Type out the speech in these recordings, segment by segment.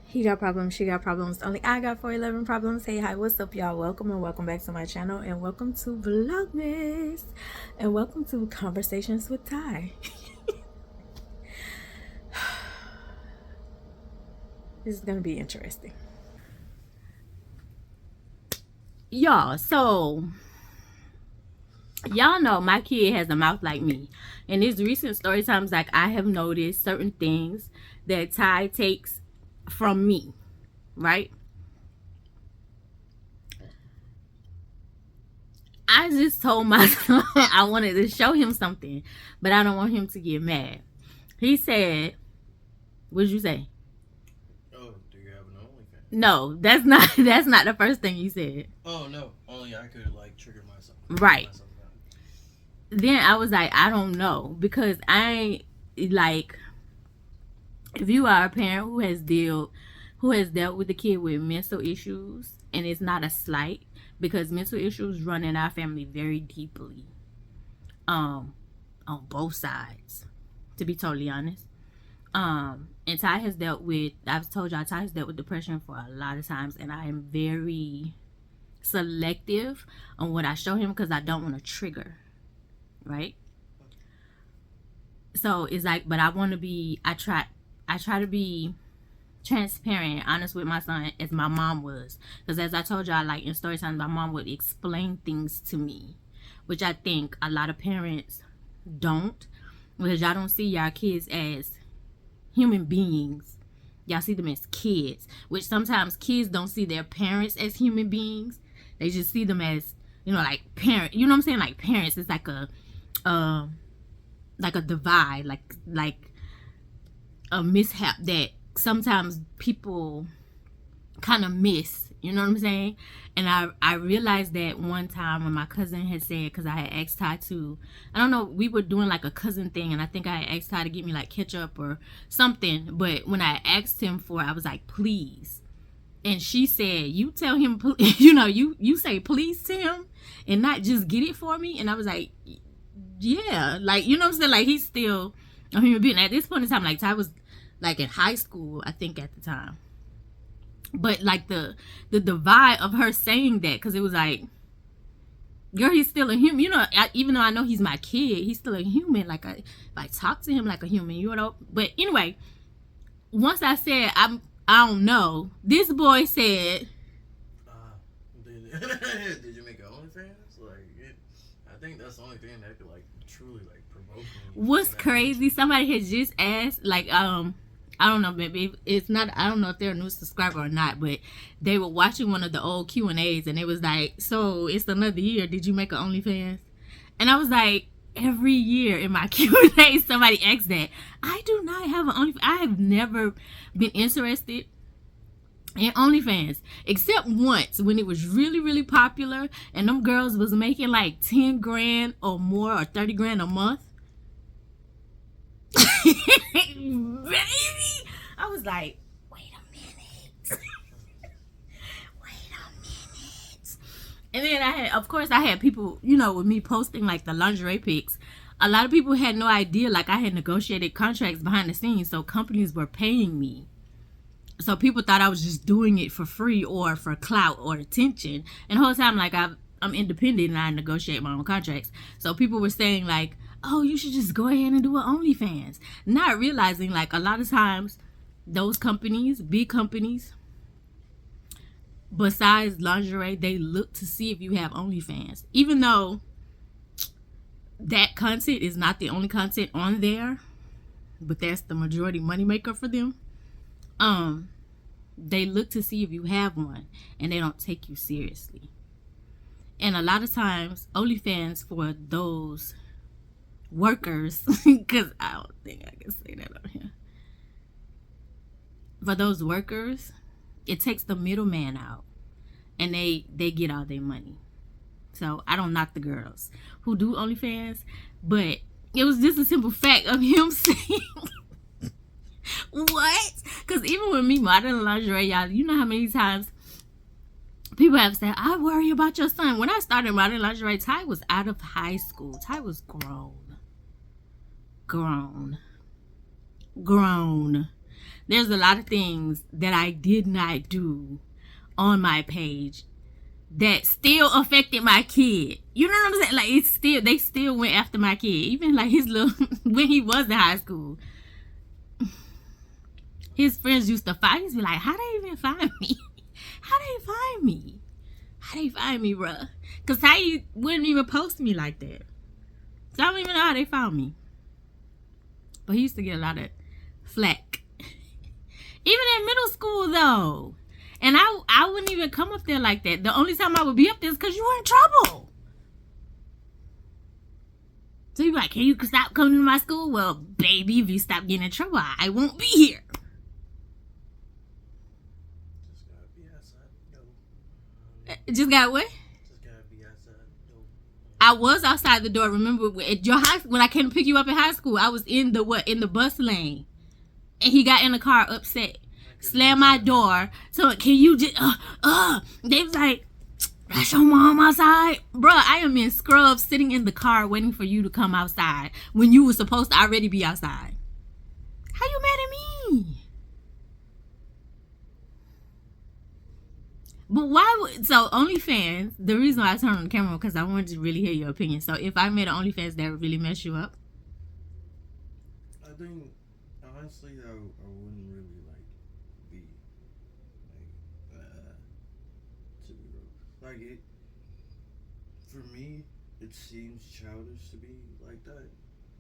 He got problems, she got problems. Only I got 411 problems. Hey, hi, what's up, y'all? Welcome and welcome back to my channel, and welcome to VLOGMAS, and welcome to Conversations with Ty. This is gonna be interesting, y'all. So y'all know my kid has a mouth like me, and these recent story times, like, I have noticed certain things that Ty takes from me, right? I just told my son I wanted to show him something, but I don't want him to get mad. He said, what did you say? Oh, do you have an OnlyFans? No, that's not the first thing you said. Oh no, only I could like trigger myself. Right. Then I was like, I don't know, because I ain't like, if you are a parent who has dealt with a kid with mental issues, and it's not a slight, because mental issues run in our family very deeply, on both sides, to be totally honest. And Ty has dealt with, I've told y'all, Ty has dealt with depression for a lot of times, and I am very selective on what I show him because I don't want to trigger, right? So it's like, but I want to be, I try to be transparent and honest with my son as my mom was, because as I told y'all, like in story time, my mom would explain things to me, which I think a lot of parents don't, because y'all don't see y'all kids as human beings. Y'all see them as kids, which sometimes kids don't see their parents as human beings. They just see them as, you know, like parent, you know what I'm saying? Like parents is like a divide, like a mishap that sometimes people kind of miss, you know what I'm saying? And I realized that one time when my cousin had said, because I had asked Ty to, I don't know, we were doing like a cousin thing, and I think I had asked Ty to get me like ketchup or something, but when I asked him for it, I was like, please. And she said, you tell him, you know, you say please to him and not just get it for me. And I was like, yeah, like, you know what I'm saying? Like, he's still a human being. At this point in time, like, Ty was like in high school, I think, at the time. But like the divide of her saying that, because it was like, girl, he's still a human, you know. Even though I know he's my kid, he's still a human. Like, I talk to him like a human, you know. But anyway, once I said I don't know, this boy said, did you make an OnlyFans? Like, I think that's the only thing that could like truly like provoke me. What's crazy? Somebody had just asked, like, I don't know, maybe it's not, I don't know if they're a new subscriber or not, but they were watching one of the old Q&As, and it was like, so it's another year, did you make an OnlyFans? And I was like, every year in my Q&A somebody asks that. I do not have an OnlyFans. I have never been interested in OnlyFans, except once when it was really, really popular, and them girls was making like 10 grand or more, or 30 grand a month. Baby, I was like, wait a minute. Wait a minute. And then I had people, you know, with me posting like the lingerie pics, a lot of people had no idea, like, I had negotiated contracts behind the scenes, so companies were paying me. So people thought I was just doing it for free or for clout or attention. And the whole time, like, I'm independent and I negotiate my own contracts. So people were saying like, oh, you should just go ahead and do an OnlyFans. Not realizing, like, a lot of times those companies, big companies, besides lingerie, they look to see if you have OnlyFans. Even though that content is not the only content on there, but that's the majority moneymaker for them. They look to see if you have one, and they don't take you seriously. And a lot of times, OnlyFans for those workers, because I don't think I can say that on here. For those workers, it takes the middleman out, and they get all their money. So I don't knock the girls who do OnlyFans, but it was just a simple fact of him saying, what? Because even with me modeling lingerie, y'all, you know how many times people have said, I worry about your son. When I started modeling lingerie, Ty was out of high school. Ty was grown. there's a lot of things that I did not do on my page that still affected my kid. You know what I'm saying? Like, they still went after my kid. Even like his little, when he was in high school, his friends used to find. He'd be like, how they even find me? How they find me? How they find me, bruh? Because Ty wouldn't even post me like that. So I don't even know how they found me. But he used to get a lot of flack. Even in middle school, though. And I wouldn't even come up there like that. The only time I would be up there is because you were in trouble. So you'd be like, can you stop coming to my school? Well, baby, if you stop getting in trouble, I won't be here. Just got what? Just gotta be outside the door. I was outside the door. Remember at your high when I came to pick you up in high school, I was in the bus lane, and he got in the car upset, slammed my door. So can you just They was like, that's your mom outside, bruh. I am in scrubs sitting in the car waiting for you to come outside when you were supposed to already be outside. How you mad at me? But why so OnlyFans, the reason why I turned on the camera because I wanted to really hear your opinion. So if I made an OnlyFans, that would really mess you up? I think, honestly, I wouldn't really, be, to be real. Like, for me, it seems childish to be like that.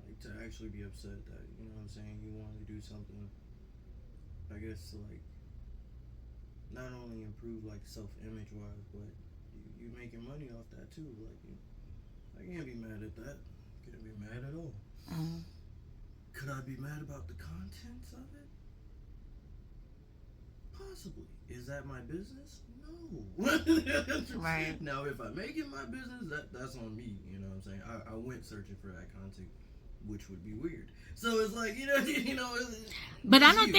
Like, to actually be upset that, you know what I'm saying, you want to do something, I guess, to, not only improve self-image wise, but you making money off that too. I can't be mad at that. Can't be mad at all. Could I be mad about the contents of it? Possibly. Is that my business? No. Right. Now, if I make it my business, that's on me. You know what I'm saying? I went searching for that content, which would be weird. So it's like But I don't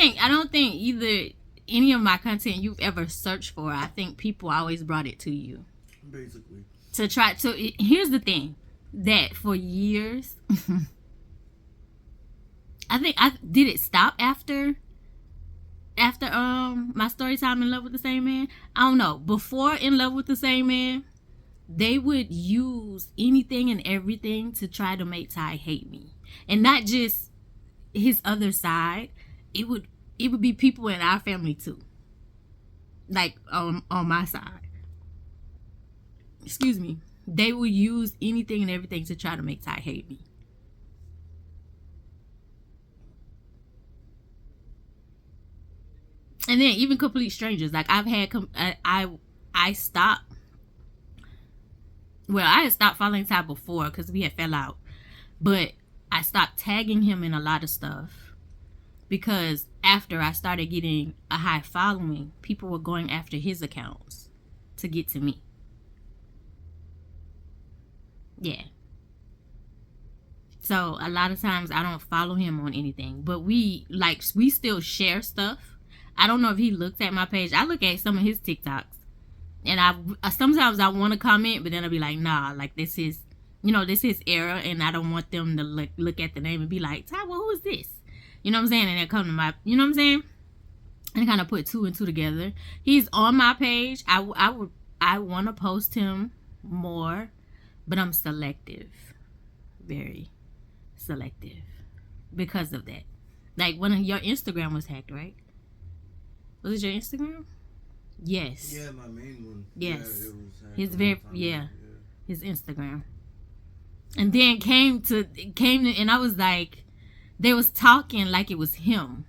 think either. Any of my content you've ever searched for, I think people always brought it to you. Basically. Here's the thing. That for years, did it stop after my story time In Love with the Same Man? I don't know. Before In Love with the Same Man, they would use anything and everything to try to make Ty hate me. And not just his other side. It would be people in our family too. Like on my side. Excuse me. They would use anything and everything to try to make Ty hate me. And then even complete strangers. Like I've had I stopped. Well, I had stopped following Ty before because we had fell out. But I stopped tagging him in a lot of stuff. Because after I started getting a high following, people were going after his accounts to get to me. Yeah. So a lot of times I don't follow him on anything. But we still share stuff. I don't know if he looked at my page. I look at some of his TikToks. And I sometimes I want to comment, but then I'll be like, nah, this is era. And I don't want them to look at the name and be like, Ty, well, who is this? You know what I'm saying? And then come to my, you know what I'm saying? And kind of put two and two together. He's on my page. I want to post him more, but I'm selective. Very selective because of that. Like when your Instagram was hacked, right? Was it your Instagram? Yes. Yeah, my main one. Yes. Yeah, it was his Instagram. And then came to, and I was like, they was talking like it was him.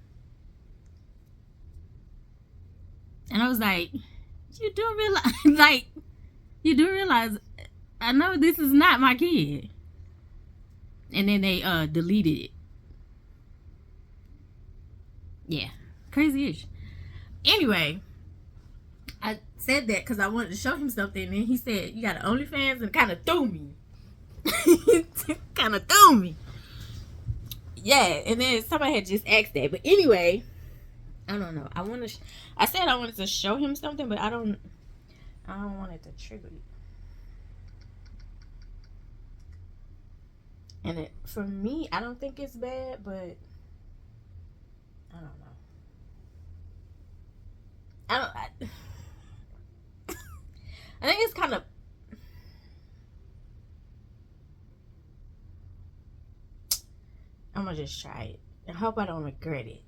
And I was like, you do realize, I know this is not my kid. And then they deleted it. Yeah, crazy-ish. Anyway, I said that because I wanted to show him something, and he said, you got an OnlyFans, and kind of threw me. Yeah, and then somebody had just asked that. But anyway, I don't know. I said I wanted to show him something, but I don't want it to trigger you. And for me, I don't think it's bad, but I don't know. just try it. I hope I don't regret it.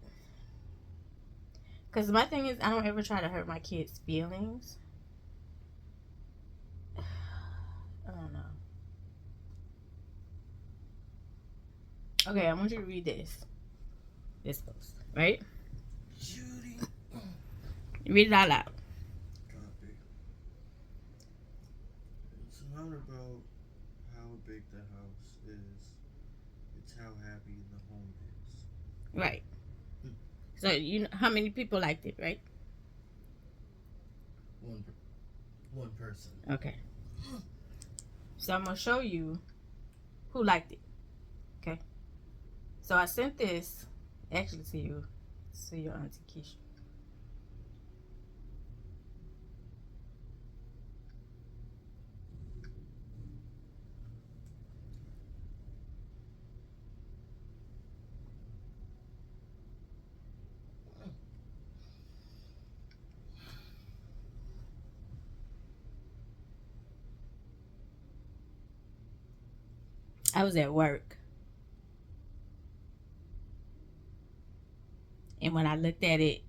Because my thing is, I don't ever try to hurt my kids' feelings. I don't know. Okay, I want you to read this. This post, right? Judy. Read it out loud. Copy. It's not about how big the house is. It's how happy the home is. Right. So you know how many people liked it, right? One person. Okay. So I'm gonna show you who liked it. Okay. So I sent this actually to you, to your auntie Keisha. I was at work, and when I looked at it,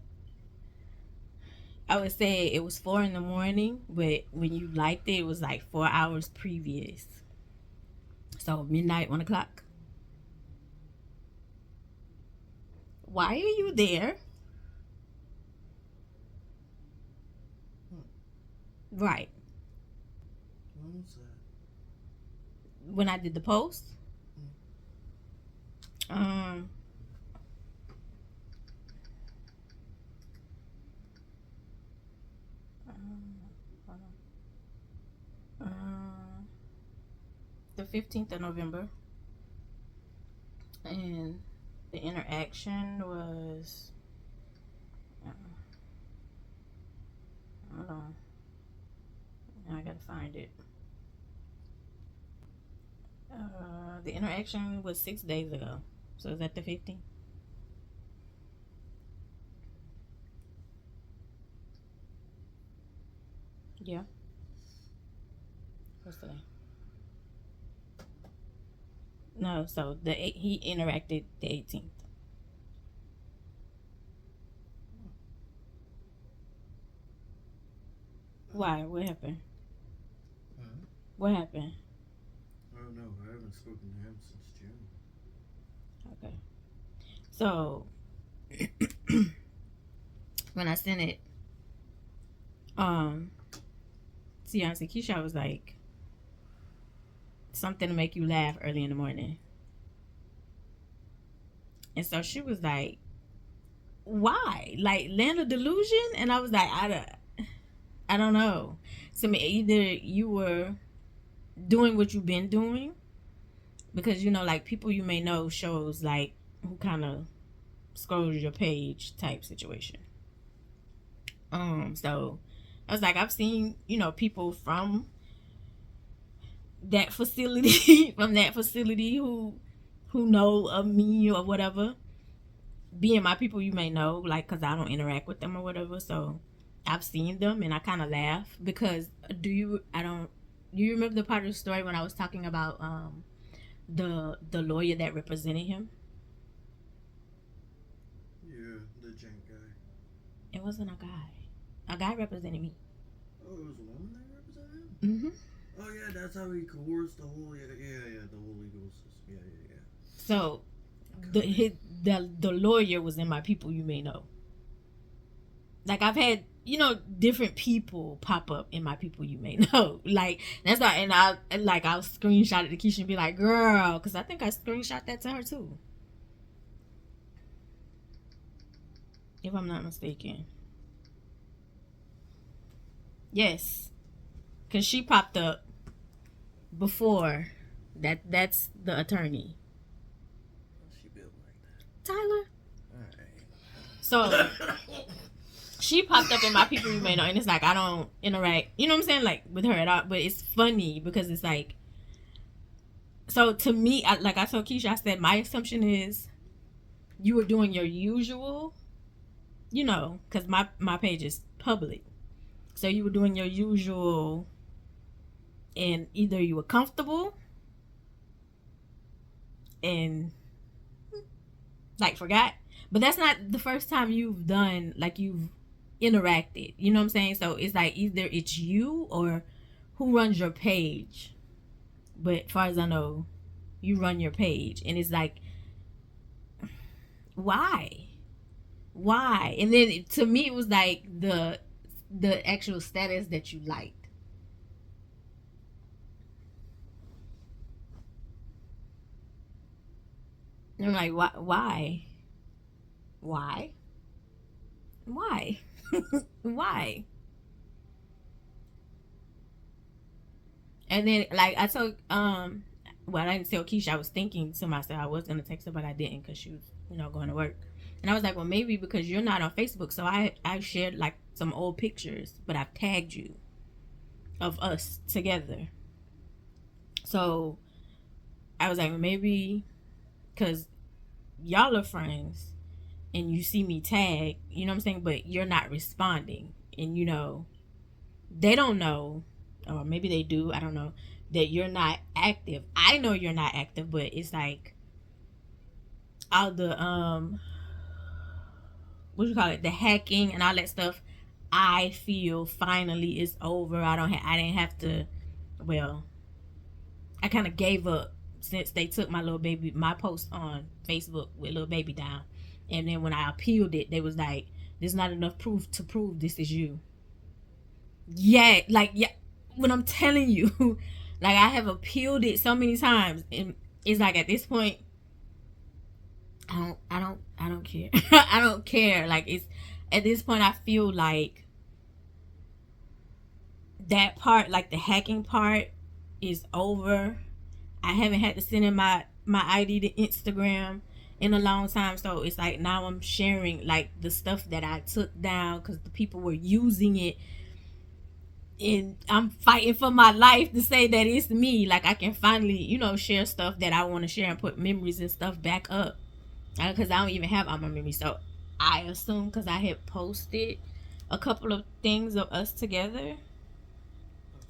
I would say it was 4 a.m, but when you liked it, it was like 4 hours previous. So midnight, 1 o'clock. Why are you there? Right. When was that? When I did the post. The 15th of November, and the interaction was hold on, now I gotta find it. The interaction was 6 days ago, so is that the 15th? Yeah. What's today? No, so he interacted the 18th. Why? What happened? What happened? I don't know. I haven't spoken to him since June. Okay. So when I sent it, Auntie Keisha was like, something to make you laugh early in the morning. And so she was like, why? Like, land of delusion? And I was like, I don't know. So either you were doing what you've been doing, because, you know, like, people you may know shows, like, who kind of scrolls your page type situation. So I was like, I've seen, you know, people from that facility who know of me or whatever, being my people you may know, like, because I don't interact with them or whatever. So I've seen them and I kind of laugh because do you remember the part of the story when I was talking about the lawyer that represented him? Yeah, the jank guy. It wasn't a guy. A guy represented me. Oh, it was a woman that represented him? Mm-hmm. Oh, yeah, that's how he coerced the whole, the whole legal system. Yeah. So, the lawyer was in my people you may know. Like, I've had, you know, different people pop up in my people you may know. Like, that's not, and I'll screenshot it to Keisha and be like, girl, because I think I screenshot that to her too. If I'm not mistaken. Yes. Because she popped up before that's the attorney. She built like that. Tyler. Alright. So she popped up in my people you may know, and it's like I don't interact, you know what I'm saying, like with her at all. But it's funny because it's like, so to me, like I told Keisha, I said my assumption is you were doing your usual, you know, because my page is public, so you were doing your usual, and either you were comfortable and like forgot. But that's not the first time you've done, like, you've interacted. You know what I'm saying? So it's like either it's you or who runs your page. But as far as I know, you run your page, and it's like, why? Why? And then to me, it was like the actual status that you liked. And I'm like, why? Why? Why? Why? And then, like, I told, well, I didn't tell Keisha. I was thinking to myself I was gonna text her, but I didn't because she was, going to work. And I was like, well, maybe because you're not on Facebook, so I shared like some old pictures, but I've tagged you of us together. So I was like, maybe because y'all are friends and you see me tag, you know what I'm saying, but you're not responding, and they don't know, or maybe they do, I don't know, that you're not active. I know you're not active, but it's like all the what you call it, the hacking and all that stuff, I feel finally is over. I didn't have to, well, I kind of gave up since they took my post on Facebook with little baby down. And then when I appealed it, they was like, there's not enough proof to prove this is you. Yeah, like, yeah, when I'm telling you, like, I have appealed it so many times, and it's like at this point, I don't care. I don't care. Like, it's at this point, I feel like that part, like the hacking part, is over. I haven't had to send in my ID to Instagram in a long time, so it's like now I'm sharing like the stuff that I took down because the people were using it, and I'm fighting for my life to say that it's me. Like, I can finally, share stuff that I want to share and put memories and stuff back up, because I don't even have all my memories. So I assume because I had posted a couple of things of us together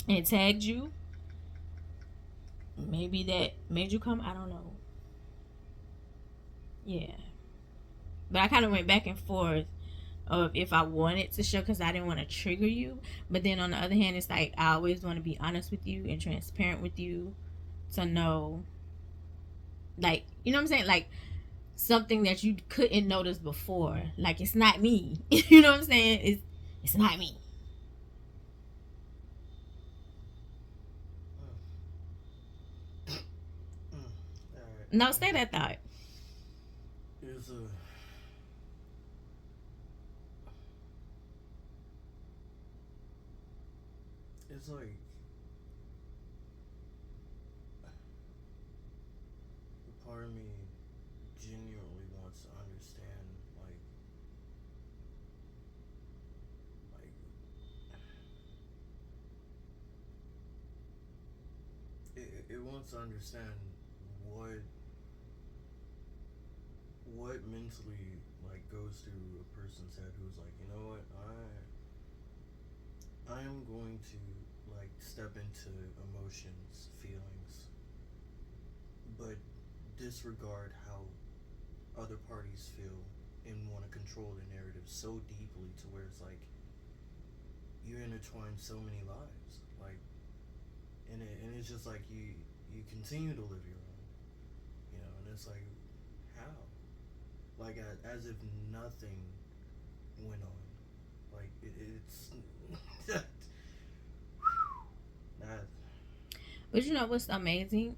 and tagged you, maybe that made you come. I don't know. Yeah, but I kind of went back and forth of if I wanted to show, because I didn't want to trigger you. But then on the other hand, it's like I always want to be honest with you and transparent with you, to know, like, you know what I'm saying, like something that you couldn't notice before. Like, it's not me. You know what I'm saying? It's not me. No, say that thought. It's like a part of me genuinely wants to understand, like it wants to understand what mentally, like, goes through a person's head who's like, you know what, I am going to, like, step into emotions, feelings, but disregard how other parties feel and want to control the narrative so deeply to where it's like you intertwine so many lives, like, and it's just like you continue to live your own, and it's like, how, like, as if nothing went on, like it's But you know what's amazing?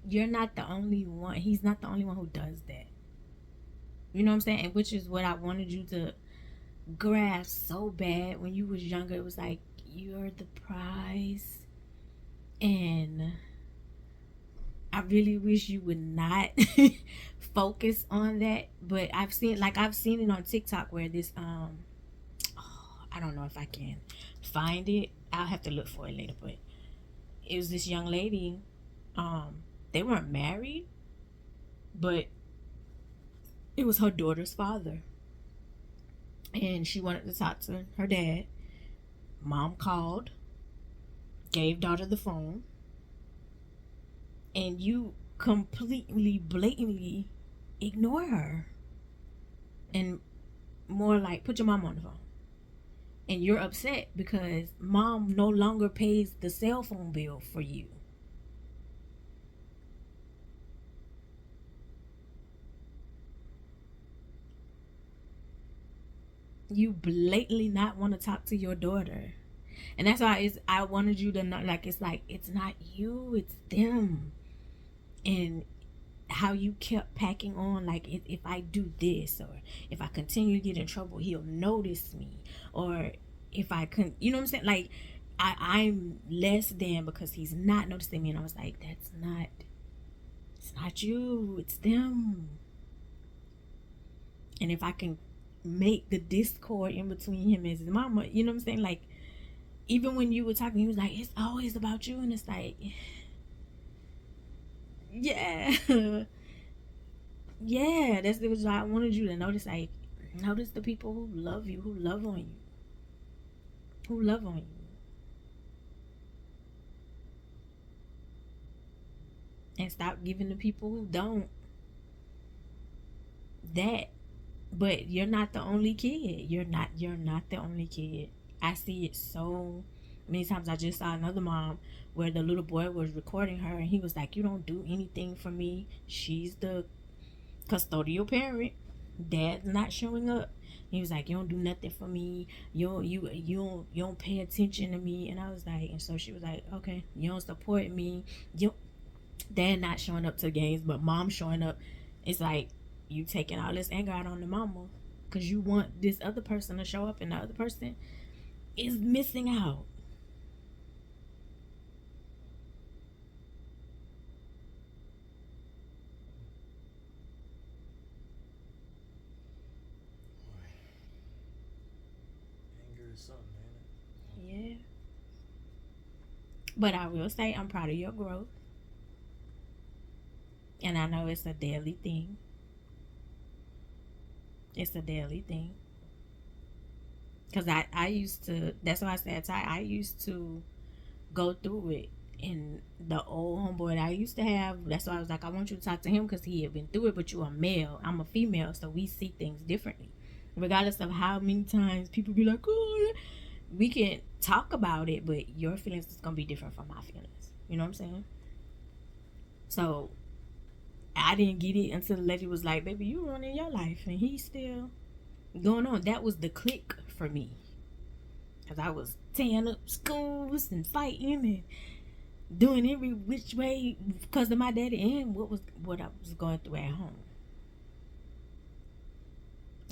You're not the only one. He's not the only one who does that. You know what I'm saying? And which is what I wanted you to grasp so bad when you was younger. It was like, you're the prize, and I really wish you would not focus on that. But I've seen it on TikTok where this I don't know if I can find it. I'll have to look for it later. But it was this young lady. They weren't married, but it was her daughter's father, and she wanted to talk to her dad. Mom called, gave daughter the phone, and you completely, blatantly ignore her. And more like, put your mom on the phone. And you're upset because mom no longer pays the cell phone bill for you. You blatantly not want to talk to your daughter. And that's why I wanted you to know, like, it's like, it's not you, it's them. And how you kept packing on, like, if I do this, or if I continue to get in trouble, he'll notice me. Or if I can, you know what I'm saying? Like, I'm less than because he's not noticing me. And I was like, it's not you, it's them. And if I can make the discord in between him and his mama, you know what I'm saying? Like, even when you were talking, he was like, it's always about you. And it's like, yeah. Yeah, that's what I wanted you to notice. Like, notice the people who love you, who love on you. Who love on you. And stop giving the people who don't that. But you're not the only kid. You're not the only kid. I see it so many times. I just saw another mom where the little boy was recording her and he was like, you don't do anything for me. She's the custodial parent. Dad's not showing up. He was like, you don't do nothing for me. You don't pay attention to me. And I was like, and so she was like, okay, you don't support me. Dad not showing up to games, but mom showing up. It's like you taking all this anger out on the mama because you want this other person to show up, and the other person is missing out. Anger is something, man. Yeah. But I will say I'm proud of your growth. And I know it's a daily thing. It's a daily thing. Because I used to, that's why I said I used to go through it. And the old homeboy that I used to have, that's why I was like, I want you to talk to him because he had been through it, but you're a male. I'm a female, so we see things differently. Regardless of how many times people be like, oh, we can talk about it, but your feelings is going to be different from my feelings. You know what I'm saying? So I didn't get it until the lady was like, baby, you running your life and he's still going on. That was the click for me. Because I was tearing up schools and fighting and doing every which way because of my daddy and what I was going through at home.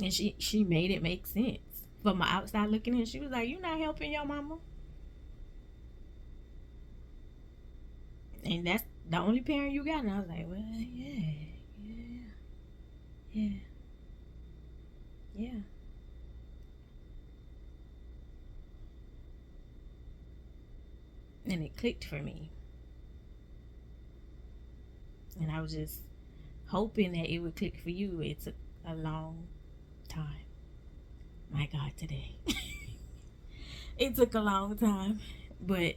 And she made it make sense. From my outside looking in, she was like, you're not helping your mama. And that's the only parent you got. And I was like, well, yeah. And it clicked for me. And I was just hoping that it would click for you. It took a long time. My God, today. It took a long time. But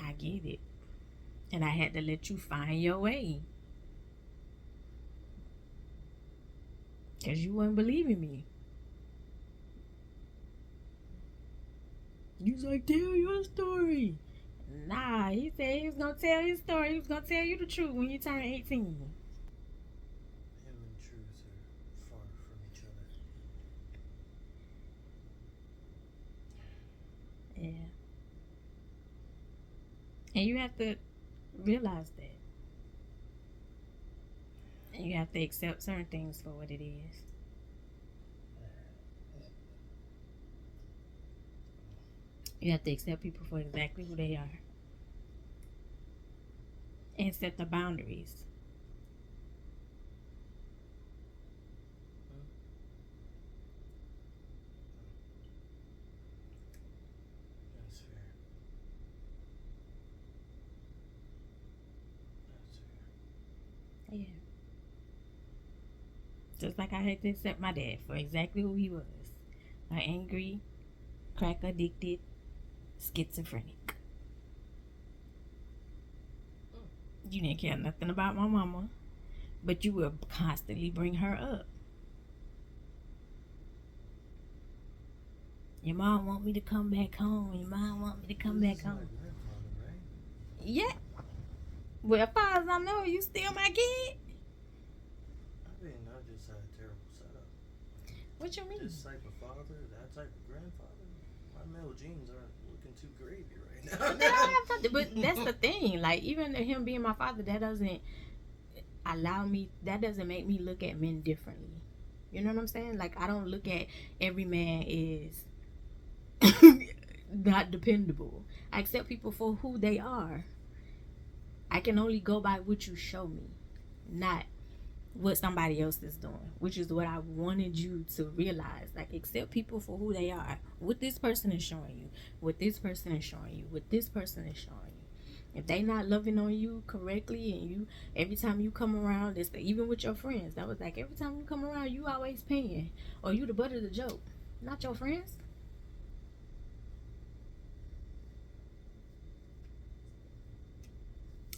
I get it. And I had to let you find your way. Because you weren't believing me. You was like, tell your story. Nah, he said he was going to tell his story. He was going to tell you the truth when you turn 18. Him and truth are far from each other. Yeah. And you have to realize that. And you have to accept certain things for what it is. You have to accept people for exactly who they are. And set the boundaries. That's fair. Yeah. Just like I had to accept my dad for exactly who he was. An angry, crack addicted, schizophrenic. You didn't care nothing about my mama, but you would constantly bring her up. Your mom want me to come back home. Your mom want me to come back home. My grandfather, right? Yeah. Well, as far as I know, you still my kid. I mean, I just had a terrible setup. What you mean? This type of father, that type of grandfather. My male genes aren't looking too gravy right now. But that's the thing. Like, even him being my father, that doesn't allow me. That doesn't make me look at men differently. You know what I'm saying? Like, I don't look at every man is not dependable. I accept people for who they are. I can only go by what you show me, not what somebody else is doing, which is what I wanted you to realize. Like, accept people for who they are. What this person is showing you, what this person is showing you, what this person is showing you. If they not loving on you correctly, and you every time you come around, it's even with your friends. That was like, every time you come around, you always paying, or you the butt of the joke, not your friends.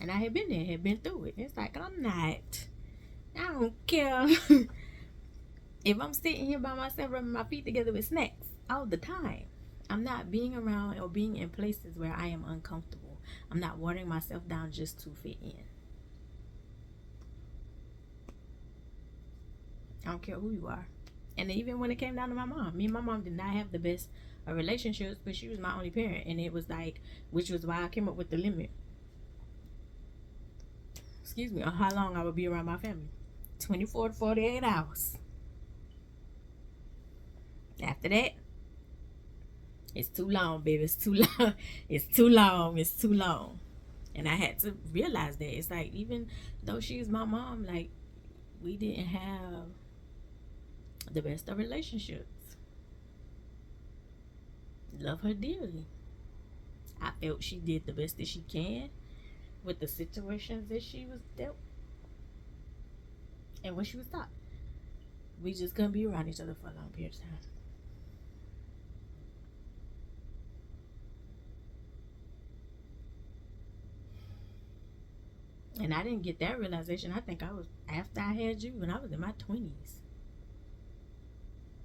And I had been there, had been through it. It's like, I don't care if I'm sitting here by myself rubbing my feet together with snacks all the time. I'm not being around or being in places where I am uncomfortable. I'm not watering myself down just to fit in. I don't care who you are. And even when it came down to my mom, me and my mom did not have the best of relationships, but she was my only parent. And it was like, which was why I came up with the limit. Excuse me, on how long I would be around my family. 24 to 48 hours. After that, it's too long, baby. It's too long. It's too long. It's too long. And I had to realize that. It's like, even though she's my mom, like, we didn't have the best of relationships. Love her dearly. I felt she did the best that she can with the situations that she was dealt and what she was taught. We just couldn't be around each other for a long period of time. And I didn't get that realization. I think I was after I had you when I was in my 20s.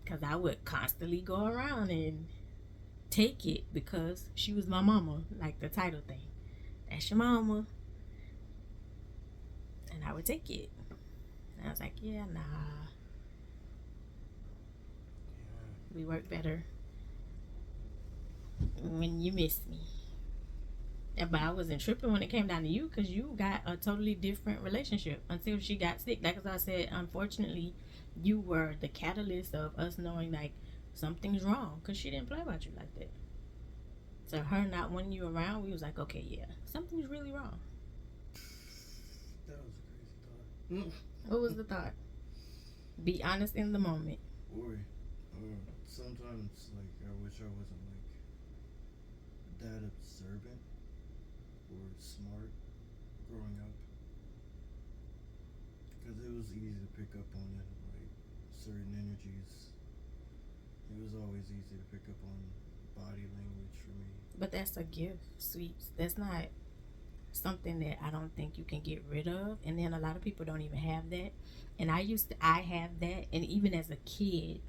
Because I would constantly go around and take it because she was my mama, like the title thing. That's your mama. And I would take it. And I was like, yeah, nah. We work better when you miss me. But I wasn't tripping when it came down to you, because you got a totally different relationship until she got sick. Like as I said, unfortunately, you were the catalyst of us knowing like something's wrong, because she didn't play about you like that. So her not wanting you around, we was like, okay, yeah, something's really wrong. That was a crazy thought. What was the thought? Be honest in the moment. Or sometimes, like, I wish I wasn't, like, that observant or smart growing up. Because it was easy to pick up on it, like, certain energies. It was always easy to pick up on body language for me. But that's a gift, sweets. That's not something that I don't think you can get rid of. And then a lot of people don't even have that. And I have that. And even as a kid,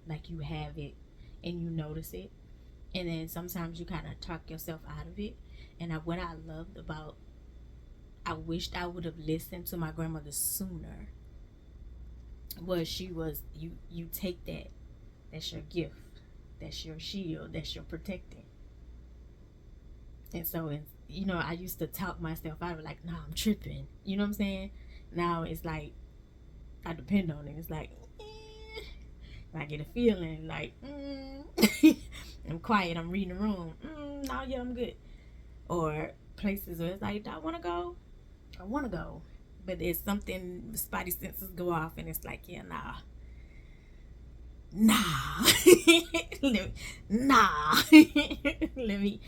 like, you have it and you notice it. And then sometimes you kind of talk yourself out of it. And what I loved about, I wished I would have listened to my grandmother sooner, was you take that. That's your gift. That's your shield. That's your protecting. And so, I used to talk myself out of like, nah, I'm tripping. You know what I'm saying? Now it's like, I depend on it. It's like, I get a feeling like, I'm quiet, I'm reading the room. No, yeah, I'm good. Or places where it's like, do I want to go? I want to go. But it's something, spidey senses go off and it's like, yeah, nah. let me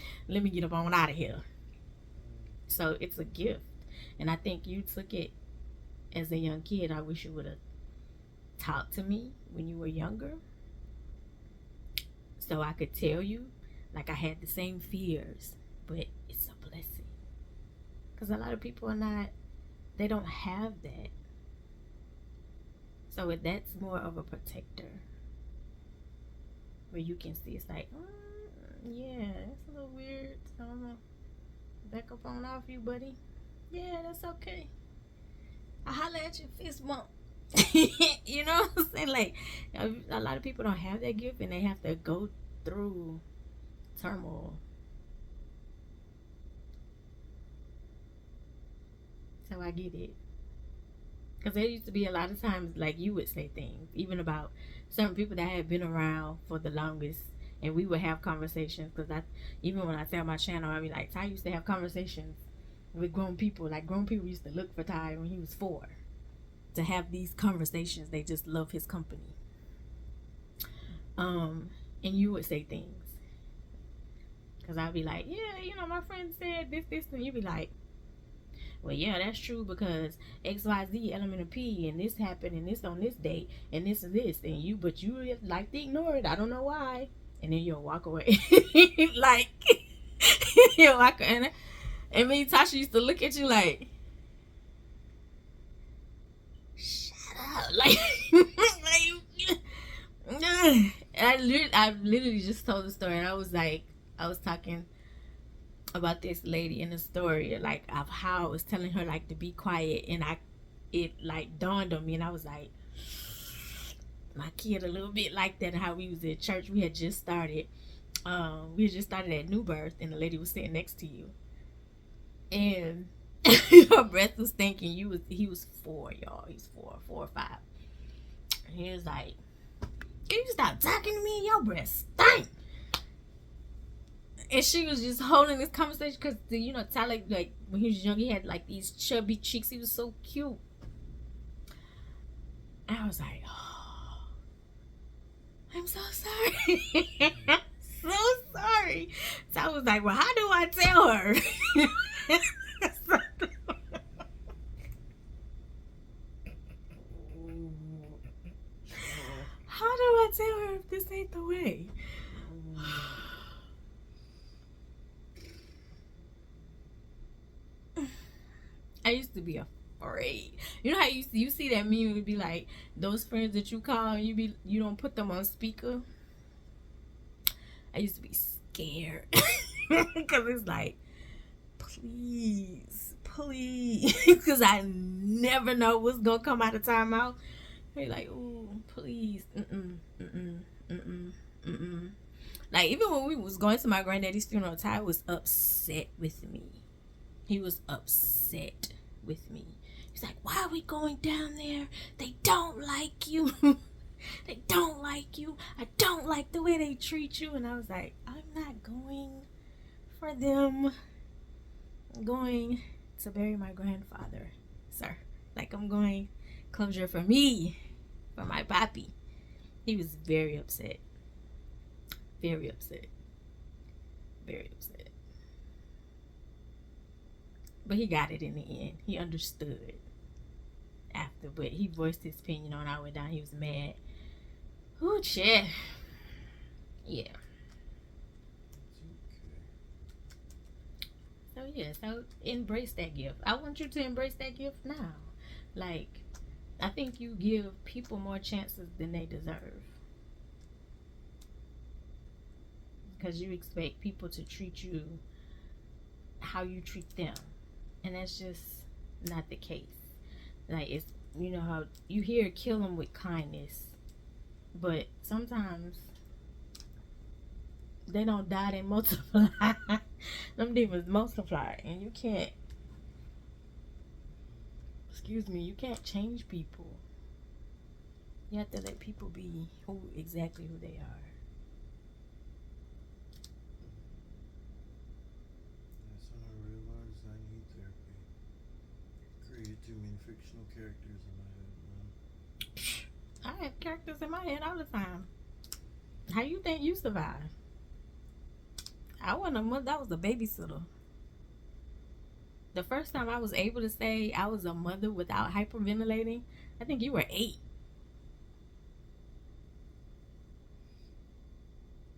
get up on out of here. So it's a gift. And I think you took it as a young kid. I wish you would have talked to me when you were younger, so I could tell you, like, I had the same fears, but it's a blessing. Because a lot of people are not, they don't have that. So that's more of a protector. Where you can see it's like, yeah, it's a little weird. So I'm going to back up on off you, buddy. Yeah, that's okay. I'll holler at you fist bump. You know what I'm saying? Like, a lot of people don't have that gift and they have to go through turmoil. So I get it. Because there used to be a lot of times, like, you would say things, even about certain people that had been around for the longest, and we would have conversations. Because even when I tell my channel, I be like, Ty used to have conversations with grown people. Like, grown people used to look for Ty when he was 4 to have these conversations. They just love his company. And you would say things. Because I'd be like, yeah, you know, my friend said this, and you'd be like, well, yeah, that's true because XYZ element of P and this happened and this on this date and this and this and but you like to ignore it. I don't know why. And then you'll walk away. Like, you'll walk away. And me, Tasha used to look at you like, shut up. Like, I literally just told the story and I was talking about this lady in the story, like, of how I was telling her, like, to be quiet, and it like dawned on me, and I was like, my kid a little bit like that. How we was at church, we had just started at New Birth, and the lady was sitting next to you, and her breath was stinking. He was 4, y'all. He's 4 or 5, and he was like, can you stop talking to me? Your breath stink. And she was just holding this conversation because, you know, Tyler, like, when he was young, he had, like, these chubby cheeks. He was so cute. And I was like, oh, I'm so sorry. So sorry. So I was like, well, how do I tell her? How do I tell her if this ain't the way? I used to be afraid. You know how you see that meme, it would be like those friends that you call and you don't put them on speaker. I used to be scared because it's like, please, because I never know what's gonna come out of timeout. They're like, ooh, please, Like, even when we was going to my granddaddy's funeral, Ty was upset with me. He was upset with me. He's like, why are we going down there? They don't like you. They don't like you. I don't like the way they treat you. And I was like, I'm not going for them. I'm going to bury my grandfather, sir. Like, I'm going closure for me, for my papi. He was very upset. Very upset. Very upset. But he got it in the end. He understood after, but he voiced his opinion on our way down. He was mad. Ooh, shit. Yeah. So, yeah, so embrace that gift. I want you to embrace that gift now. Like, I think you give people more chances than they deserve. Because you expect people to treat you how you treat them. And that's just not the case. Like, it's, you know how you hear kill them with kindness, but sometimes they don't die, they multiply. Them demons multiply, and you can't, you can't change people. You have to let people be exactly who they are. Too many fictional characters in my head, man. I have characters in my head all the time. How you think you survived? I wasn't a mother, I was a babysitter. The first time I was able to say I was a mother without hyperventilating, I think you were 8.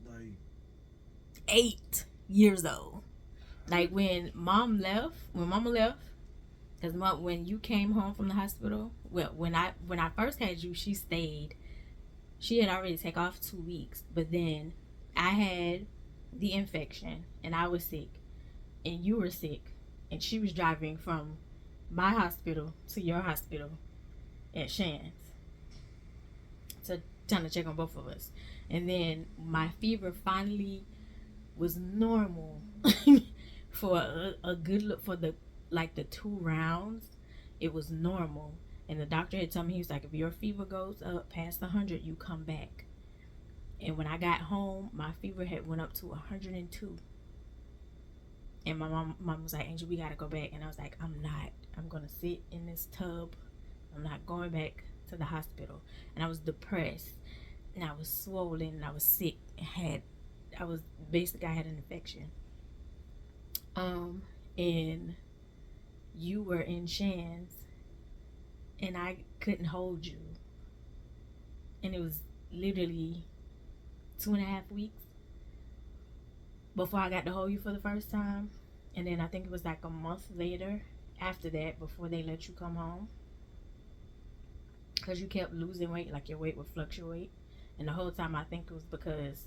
Like 8 years old. Like when mama left, because when you came home from the hospital, well, when I first had you, she stayed. She had already taken off 2 weeks, but then I had the infection and I was sick, and you were sick, and she was driving from my hospital to your hospital at Shands to trying to check on both of us. And then my fever finally was normal for a good look for the 2 rounds. It was normal, and the doctor had told me, he was like, if your fever goes up past 100, you come back. And when I got home, my fever had went up to 102. And my mom was like, Angel, we gotta go back. And I was like, I'm not. I'm gonna sit in this tub. I'm not going back to the hospital. And I was depressed, and I was swollen, and I was sick. I had an infection. And you were in Shands, and I couldn't hold you. And it was literally 2.5 weeks before I got to hold you for the first time. And then I think it was like a month later after that before they let you come home, because you kept losing weight, like your weight would fluctuate. And the whole time I think it was because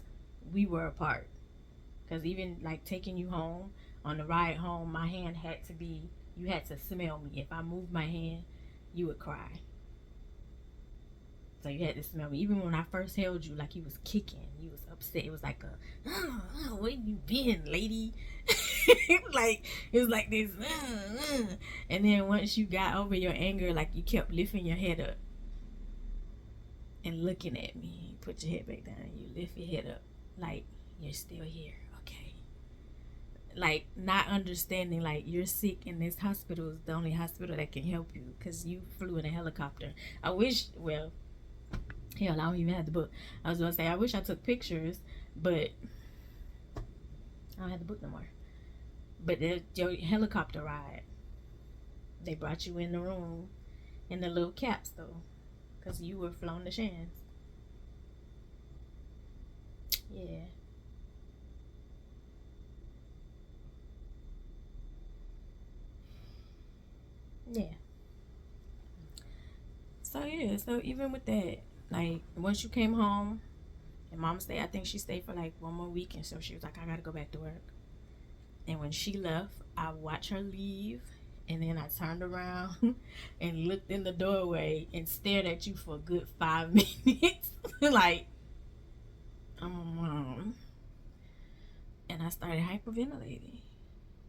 we were apart, because even like taking you home, on the ride home, my hand had to be, you had to smell me. If I moved my hand, you would cry. So you had to smell me. Even when I first held you, like you was kicking, you was upset. It was like where you been, lady? It was like this. And then once you got over your anger, like you kept lifting your head up and looking at me. You put your head back down and you lift your head up, like you're still here, okay? Like not understanding, like you're sick and this hospital is the only hospital that can help you, because you flew in a helicopter. I wish, well, hell, I don't even have the book. I was gonna say I wish I took pictures, but I don't have the book no more. But your helicopter ride, they brought you in the room in the little caps though, because you were flown to Shands. Yeah. Yeah. So yeah, so even with that, like once you came home and mom stayed, I think she stayed for like 1 more week, and so she was like, I gotta go back to work. And when she left, I watched her leave, and then I turned around and looked in the doorway and stared at you for a good 5 minutes. Like, and I started hyperventilating,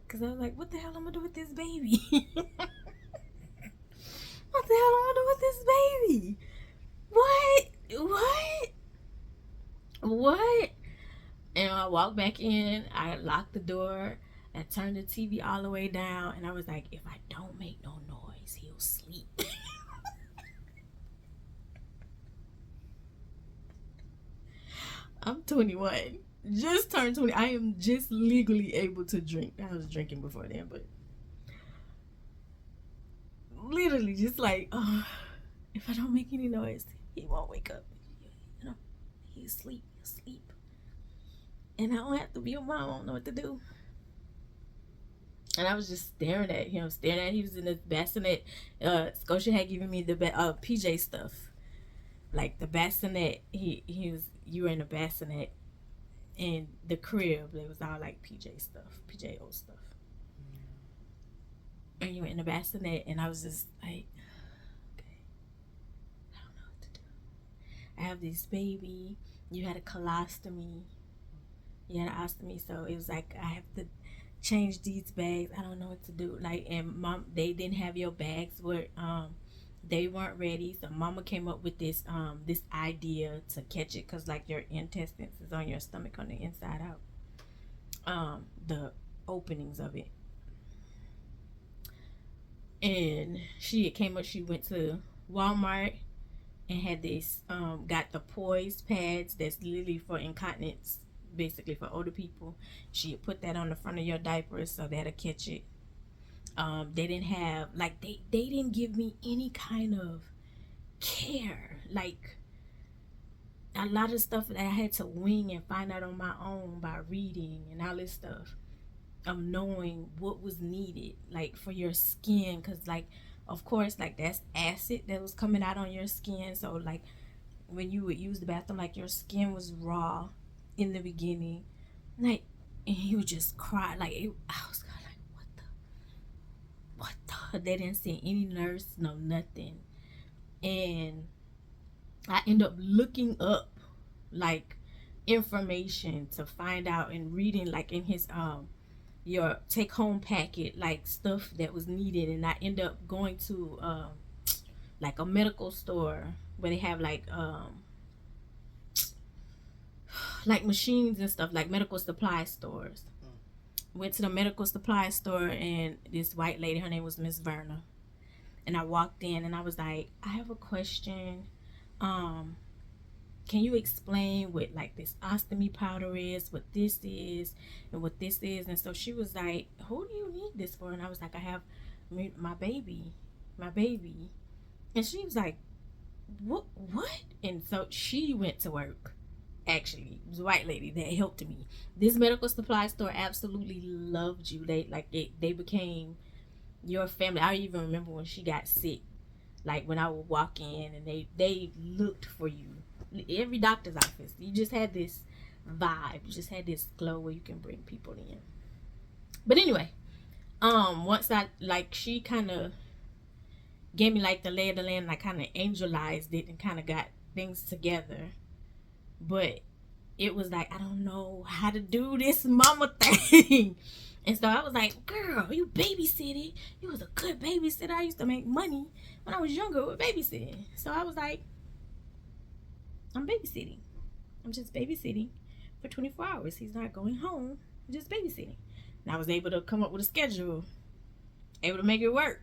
because I was like, what the hell am I gonna do with this baby? What the hell am I gonna do with this baby? What? And I walked back in, I locked the door, I turned the TV all the way down, and I was like, if I don't make no noise, he'll sleep. I'm 21. Just turned 20. I am just legally able to drink. I was drinking before then, but literally just like, oh, if I don't make any noise, he won't wake up. You know, he'll sleep. And I don't have to be a mom. I don't know what to do. And I was just staring at him. He was in the bassinet. Scotia had given me the PJ stuff. Like the bassinet. You were in the bassinet. And the crib, it was all like PJ old stuff. And you were in the bassinet, and I was just like, okay, I don't know what to do. I have this baby. You had a colostomy. You had an ostomy, so it was like I have to change these bags. I don't know what to do. Like, and mom, they didn't have your bags where they weren't ready. So mama came up with this idea to catch it, because like your intestines is on your stomach on the inside out, the openings of it. And she went to Walmart and had this got the poise pads that's literally for incontinence, basically for older people. She put that on the front of your diapers so that'll catch it. They didn't have, like, they didn't give me any kind of care. Like, a lot of stuff that I had to wing and find out on my own by reading and all this stuff. of knowing what was needed, like for your skin, because like of course like that's acid that was coming out on your skin. So like when you would use the bathroom, like your skin was raw in the beginning, like, and he would just cry. Like I was kind of like, what the? They didn't send any nurse, no nothing. And I end up looking up like information to find out and reading like in his your take home packet, like stuff that was needed. And I end up going to like a medical store where they have like machines and stuff, like medical supply stores. Went to the medical supply store, and this white lady, her name was Miss Verna, and I walked in and I was like, I have a question. Can you explain what like this ostomy powder is, what this is, and what this is? And so she was like, who do you need this for? And I was like, I have my baby. And she was like, what? And so she went to work. Actually, it was a white lady that helped me. This medical supply store absolutely loved you. They became your family. I even remember when she got sick, like when I would walk in and they looked for you. Every doctor's office, you just had this vibe, you just had this glow where you can bring people in. But anyway, once I like, she kind of gave me like the lay of the land, and I kind of angelized it and kind of got things together. But it was like, I don't know how to do this mama thing. And so I was like, girl, you babysitted. You was a good babysitter. I used to make money when I was younger with babysitting. So I was like, I'm babysitting. I'm just babysitting for 24 hours. He's not going home. I'm just babysitting. And I was able to come up with a schedule, able to make it work.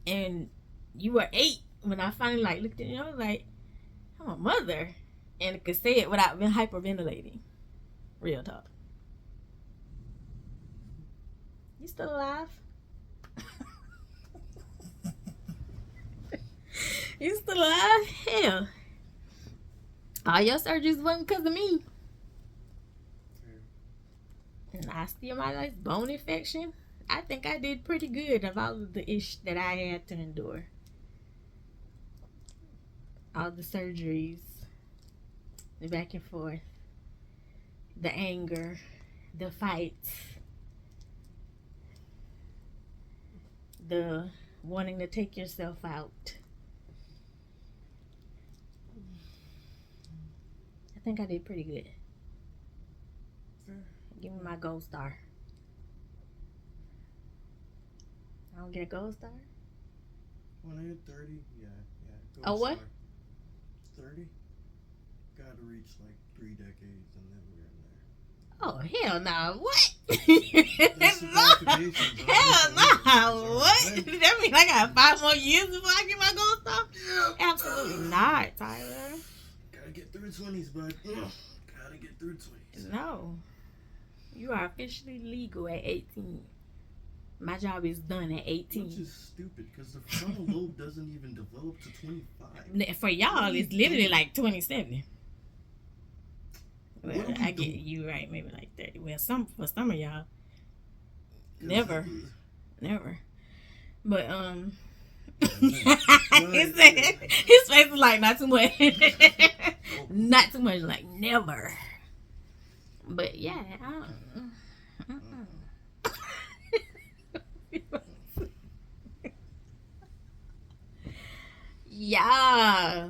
And you were 8 when I finally like looked at you. I was like, I'm a mother. And I could say it without being hyperventilating. Real talk. You still alive? You still alive? Hell. All your surgeries wasn't because of me. And osteomyelitis, bone infection. I think I did pretty good of all of the ish that I had to endure. All the surgeries. The back and forth. The anger. The fights. The wanting to take yourself out. I think I did pretty good. Give me my gold star. I don't get a gold star? When I hit 30, yeah. Gold Oh, what? Star. 30? Gotta reach like 3 decades and then we're in there. Oh, hell no. What? No. Hell no. What? That means I got 5 more years before I get my gold star? Absolutely not, Tyler. Gotta get through 20s, bud. Gotta get through 20s. No. You are officially legal at 18. My job is done at 18. Which is stupid, because the frontal lobe doesn't even develop to 25. For y'all, it's literally like 27. Well, I get doing? you right, maybe like 30. Well, for some of y'all, never. But his face is like not too much, not too much, like never. But yeah, yeah.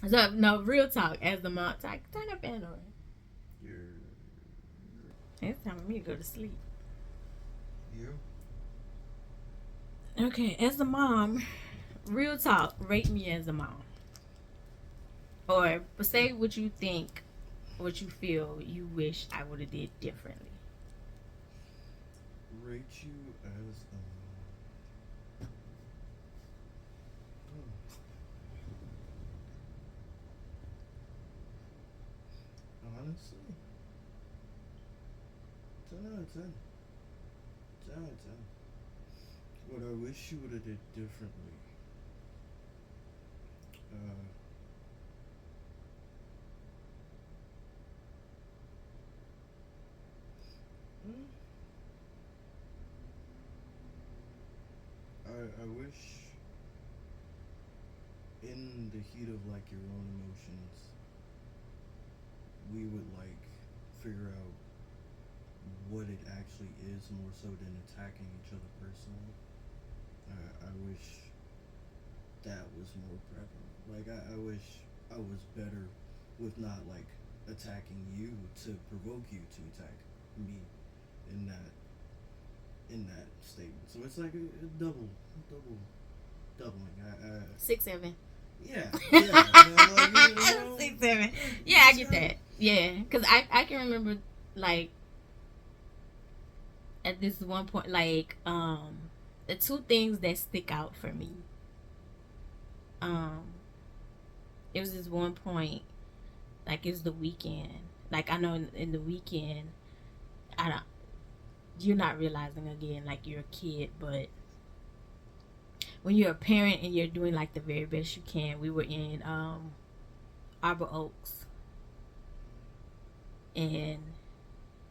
So no, real talk. As the mom, turn that fan on. It's time for me to go to sleep. You? Okay, as a mom, real talk. Rate me as a mom, or say what you think, what you feel, you wish I would have did differently. Rate you as a honestly, 10 out of 10. 10 out of 10. What I wish you would have did differently. the heat of like your own emotions, we would like figure out what it actually is more so than attacking each other personally. I wish that was more prevalent. Like I wish I was better with not like attacking you to provoke you to attack me in that statement. So it's like a doubling. 6'7". Yeah, yeah. Like, 6'7". Yeah, I get that. Yeah, because I can remember like at this one point, like the two things that stick out for me. Um, it was this one point, like it was the weekend. Like I know in the weekend, I don't. You're not realizing again, like you're a kid, but when you're a parent and you're doing like the very best you can, we were in Arbor Oaks, and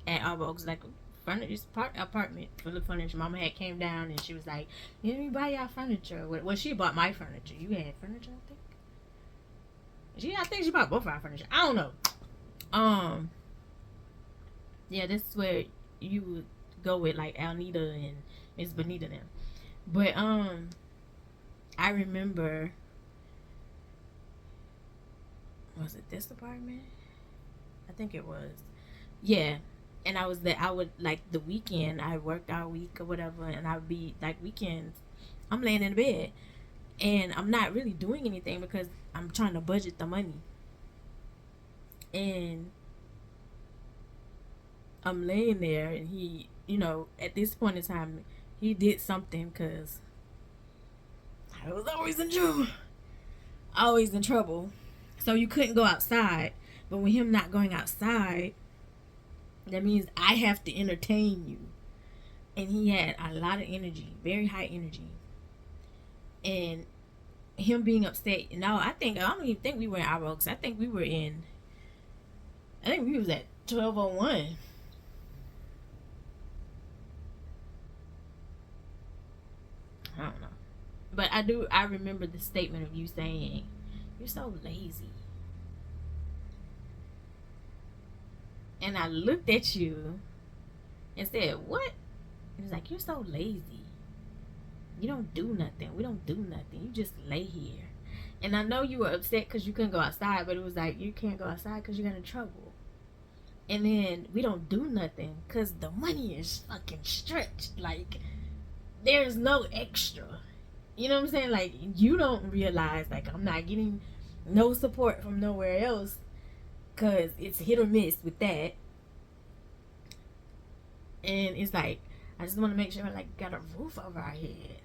at Arbor Oaks, like furniture apartment full of furniture. Mama had came down and she was like, "Let me buy y'all furniture." Well, she bought my furniture. You had furniture, I think. I think she bought both of our furniture. I don't know. Yeah, this is where you would go with like Alnita and Miss Bonita them. But I remember, was it this apartment? I think it was. Yeah. And I was there. I would like the weekend. I worked our week or whatever, and I'd be like weekends. I'm laying in the bed, and I'm not really doing anything because I'm trying to budget the money. And I'm laying there, and he, at this point in time, he did something because I was always in trouble. Always in trouble. So you couldn't go outside. But with him not going outside, that means I have to entertain you. And he had a lot of energy, very high energy. And him being upset, I don't even think we were in our Oaks. I think we was at 1201. I don't know. But I remember the statement of you saying, "You're so lazy." And I looked at you and said, "What?" He was like, "You're so lazy. You don't do nothing. We don't do nothing. You just lay here." And I know you were upset because you couldn't go outside, but it was like, you can't go outside because you got in trouble. And then we don't do nothing because the money is fucking stretched. Like, there's no extra. You know what I'm saying? Like, you don't realize, like, I'm not getting no support from nowhere else because it's hit or miss with that. And it's like, I just want to make sure I, like, got a roof over our head.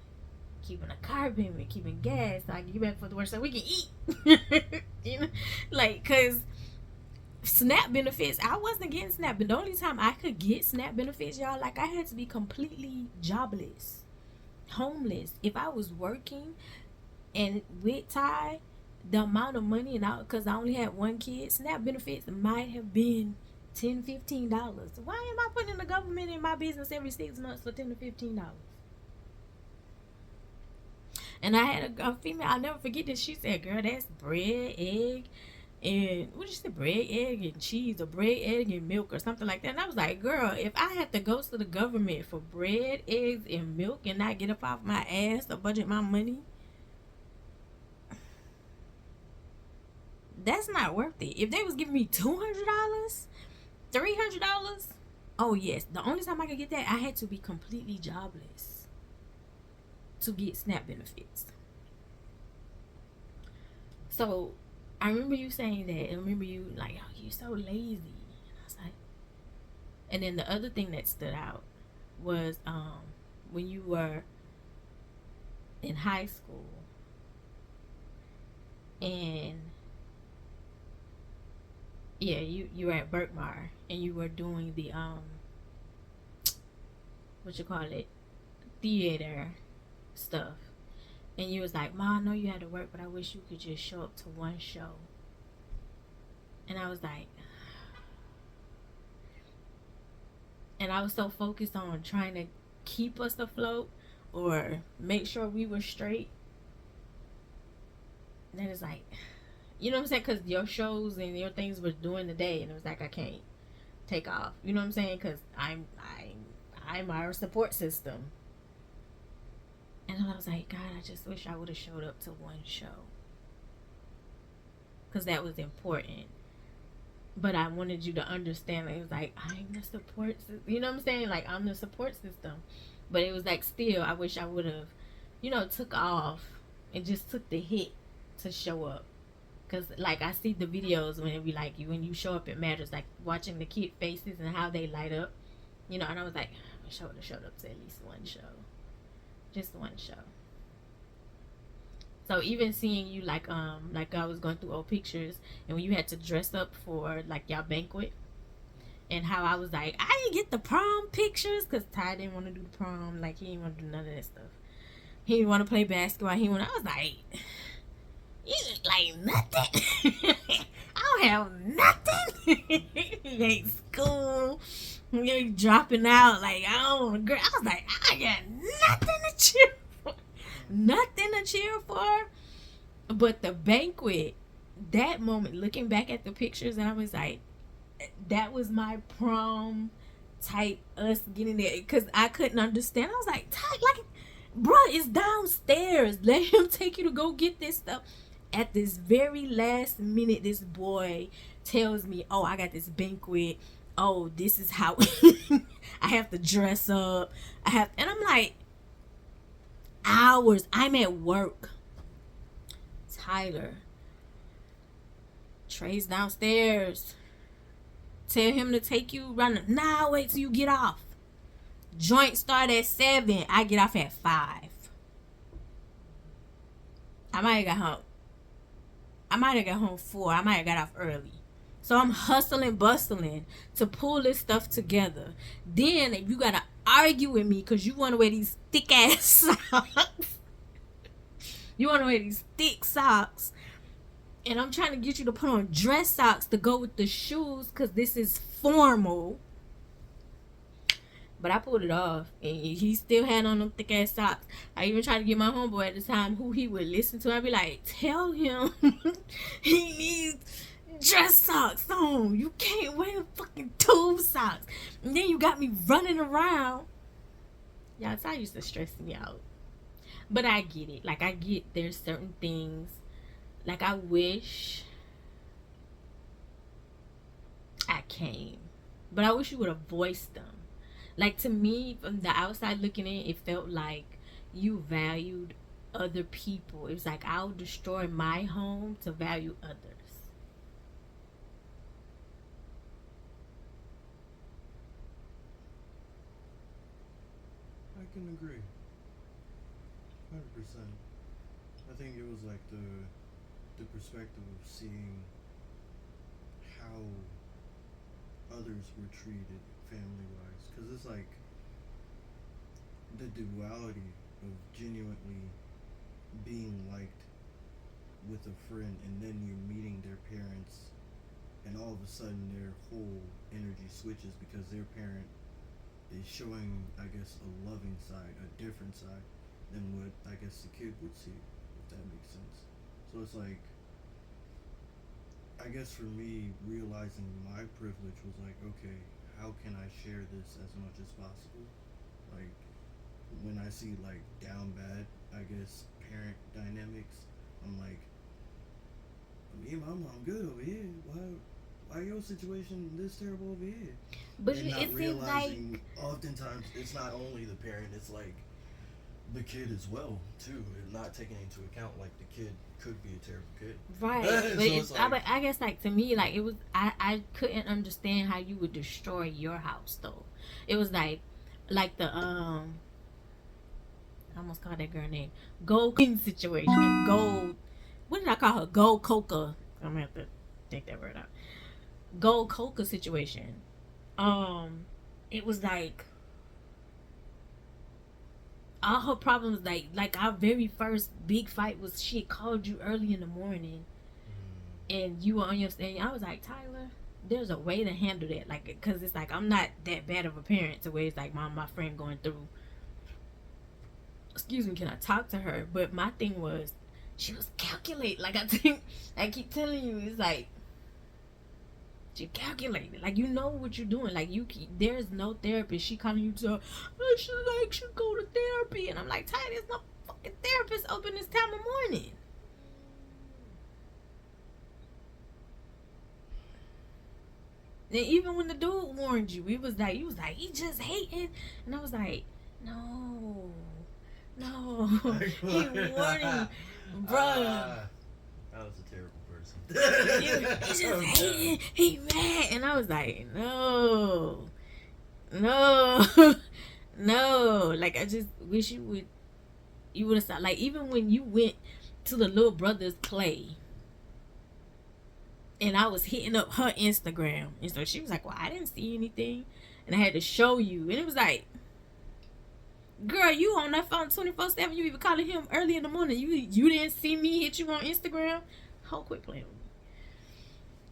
Keeping a car payment, keeping gas, so I can get back for the work so we can eat. Like, because SNAP benefits, I wasn't getting SNAP, but the only time I could get SNAP benefits, y'all, like, I had to be completely jobless, homeless. If I was working and with Ty, the amount of money, and because I only had one kid, SNAP benefits might have been $10, $15. Why am I putting the government in my business every 6 months for $10 to $15? And I had a female, I'll never forget this. She said, "Girl, that's bread, egg, and what did she say? Bread, egg, and cheese, or bread, egg, and milk, or something like that." And I was like, "Girl, if I have to go to the government for bread, eggs, and milk, and not get up off my ass to budget my money, that's not worth it." If they was giving me $200, $300, oh yes. The only time I could get that, I had to be completely jobless to get SNAP benefits. So I remember you saying that. I remember you like, "Oh, you're so lazy." And I was like, and then the other thing that stood out was when you were in high school and yeah, you were at Berkmar and you were doing the what you call it, theater stuff. And you was like, "Ma, I know you had to work, but I wish you could just show up to one show." And I was like, and I was so focused on trying to keep us afloat or make sure we were straight then it's like, you know what I'm saying? Because your shows and your things were doing the day, and it was like I can't take off. You know what I'm saying? Because I'm our support system. And I was like, God, I just wish I would have showed up to one show, because that was important. But I wanted you to understand that it was like, I'm the support system. You know what I'm saying? Like, I'm the support system. But it was like, still, I wish I would have, took off and just took the hit to show up. Because, like, I see the videos when it be like, when you show up, it matters. Like, watching the kid faces and how they light up. And I was like, I wish I would have showed up to at least one show. Just one show. So even seeing you like I was going through old pictures, and when you had to dress up for like y'all banquet, and how I was like, I didn't get the prom pictures because Ty didn't want to do the prom. Like, he didn't want to do none of that stuff. He didn't want to play basketball. I was like, you look like nothing. I don't have nothing. You ain't school. You're dropping out. Like, I don't. I was like, I got nothing to cheer for. Nothing to cheer for. But the banquet, that moment, looking back at the pictures, and I was like, that was my prom type, us getting there, because I couldn't understand. I was like, Ty, like, bro, it's downstairs. Let him take you to go get this stuff. At this very last minute, this boy tells me, oh, I got this banquet. Oh, this is how I have to dress up. And I'm like, hours. I'm at work. Tyler, Trey's downstairs. Tell him to take you running. Nah, wait till you get off. Joint start at 7. I get off at 5. I might have got home 4. I might have got off early. So I'm hustling, bustling to pull this stuff together. Then you gotta argue with me because you want to wear these thick ass socks. You want to wear these thick socks. And I'm trying to get you to put on dress socks to go with the shoes because this is formal. But I pulled it off. And he still had on them thick ass socks. I even tried to get my homeboy at the time who he would listen to. I'd be like, tell him he needs dress socks on. You can't wear fucking tube socks. And then you got me running around. Y'all, Ty used to stress me out. But I get it. Like, I get there's certain things. Like, I wish I came. But I wish you would have voiced them. Like, to me, from the outside looking in, it felt like you valued other people. It was like, I'll destroy my home to value others. I can agree. 100%. I think it was like the perspective of seeing how others were treated family-wise, because it's like the duality of genuinely being liked with a friend, and then you're meeting their parents, and all of a sudden their whole energy switches because their parent is showing, I guess, a loving side, a different side than what I guess the kid would see, if that makes sense. So it's like, I guess for me, realizing my privilege was like, okay, how can I share this as much as possible? Like, when I see like down bad, I guess, parent dynamics, I'm like, me and my mom good over here. Why your situation this terrible over here? But and not it seems realizing like oftentimes it's not only the parent, it's like the kid as well too, and not taking into account like the kid could be a terrible kid. right. So But it's like, I guess, like, to me, like, it was, I couldn't understand how you would destroy your house though. It was like the I almost called that girl name Gold Queen situation. Gold, what did I call her? Gold Coca. I'm gonna have to take that word out. Gold Coca situation. It was like all her problems, like our very first big fight was she had called you early in the morning, and you were on your stand. I was like, Tyler, there's a way to handle that, like, because it's like I'm not that bad of a parent to where it's like my friend going through. Excuse me, can I talk to her? But my thing was, she was calculating. Like, I keep telling you, it's like, she calculated. Like, you know what you're doing. Like, there's no therapist. She calling you to, I should go to therapy. And I'm like, Ty, there's no fucking therapist open this time of morning. And even when the dude warned you, he was like, he just hating. And I was like, no. He warning, bruh. That was a terrible person. He just hating. He mad. And I was like, no. Like, I just wish you would have stopped. Like, even when you went to the little brother's play, and I was hitting up her Instagram, and so she was like, well, I didn't see anything, and I had to show you. And it was like, girl, you on that phone 24/7. You even calling him early in the morning. You didn't see me hit you on Instagram. Hold quit playing with me.